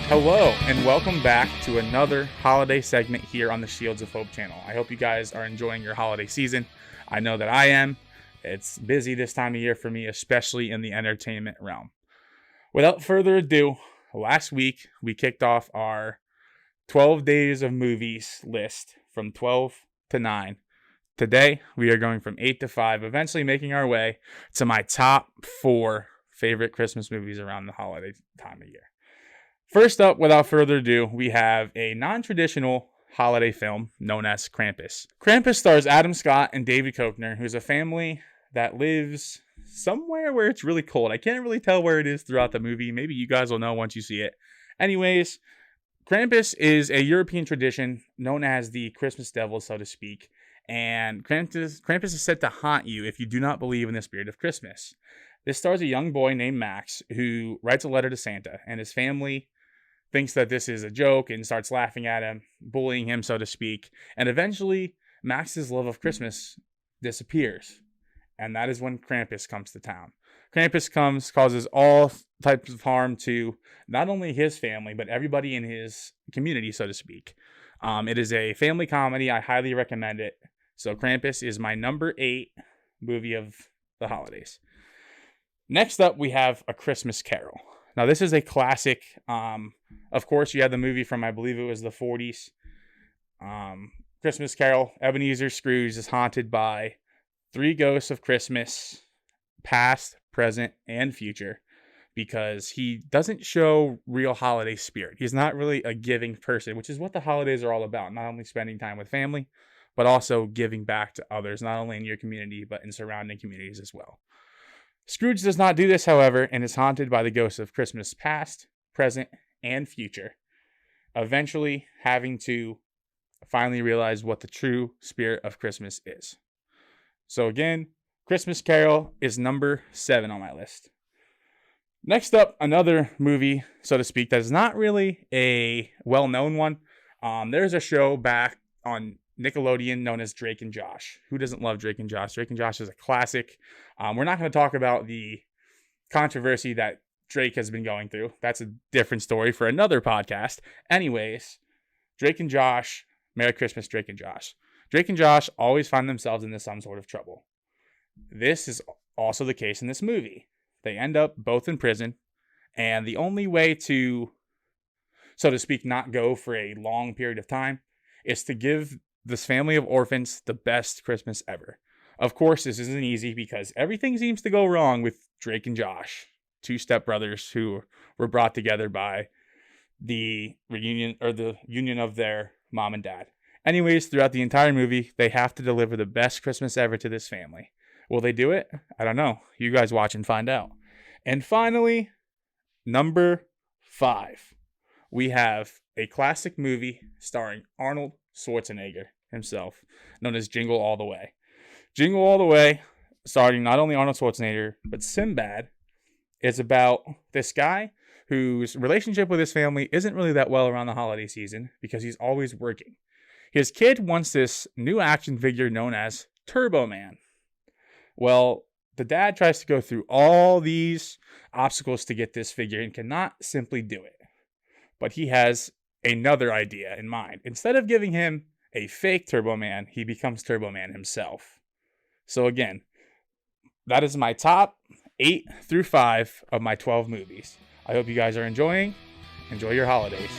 Hello, and welcome back to another holiday segment here on the Shields of Hope channel. I hope you guys are enjoying your holiday season. I know that I am. It's busy this time of year for me, especially in the entertainment realm. Without further ado, last week we kicked off our 12 days of movies list from 12 to 9. Today, we are going from 8 to 5, eventually making our way to my top 4 favorite Christmas movies around the holiday time of year. First up, without further ado, we have a non-traditional holiday film known as Krampus. Krampus stars Adam Scott and David Koechner, who's a family that lives somewhere where it's really cold. I can't really tell where it is throughout the movie. Maybe you guys will know once you see it. Anyways, Krampus is a European tradition known as the Christmas devil, so to speak. And Krampus is said to haunt you if you do not believe in the spirit of Christmas. This stars a young boy named Max who writes a letter to Santa, and his family thinks that this is a joke and starts laughing at him, bullying him, so to speak. And eventually, Max's love of Christmas disappears. And that is when Krampus comes to town. Krampus causes all types of harm to not only his family, but everybody in his community, so to speak. It is a family comedy. I highly recommend it. So Krampus is my number 8 movie of the holidays. Next up, we have A Christmas Carol. Now, this is a classic. Of course, you had the movie from, I believe it was the 40s. Christmas Carol. Ebenezer Scrooge is haunted by 3 ghosts of Christmas, past, present, and future, because he doesn't show real holiday spirit. He's not really a giving person, which is what the holidays are all about. Not only spending time with family, but also giving back to others, not only in your community, but in surrounding communities as well. Scrooge does not do this, however, and is haunted by the ghosts of Christmas past, present, and future, eventually having to finally realize what the true spirit of Christmas is. So again, Christmas Carol is number 7 on my list. Next up, another movie, so to speak, that is not really a well-known one. There's a show back on Nickelodeon known as Drake and Josh. Who doesn't love Drake and Josh? Drake and Josh is a classic. We're not going to talk about the controversy that Drake has been going through. That's a different story for another podcast. Anyways, Drake and Josh, Merry Christmas, Drake and Josh. Drake and Josh always find themselves into some sort of trouble. This is also the case in this movie. They end up both in prison, and the only way to, so to speak, not go for a long period of time is to give this family of orphans the best Christmas ever. Of course, this isn't easy because everything seems to go wrong with Drake and Josh, 2 stepbrothers who were brought together by the reunion or the union of their mom and dad. Anyways, throughout the entire movie, they have to deliver the best Christmas ever to this family. Will they do it? I don't know. You guys watch and find out. And finally, number 5. We have a classic movie starring Arnold Schwarzenegger himself, known as Jingle All the Way. Jingle All the Way, starring not only Arnold Schwarzenegger, but Sinbad, is about this guy whose relationship with his family isn't really that well around the holiday season because he's always working. His kid wants this new action figure known as Turbo Man. Well, the dad tries to go through all these obstacles to get this figure and cannot simply do it. But he has another idea in mind. Instead of giving him a fake Turbo Man, he becomes Turbo Man himself. So again, that is my top 8 through 5 of my 12 movies. I hope you guys are enjoying. Enjoy your holidays.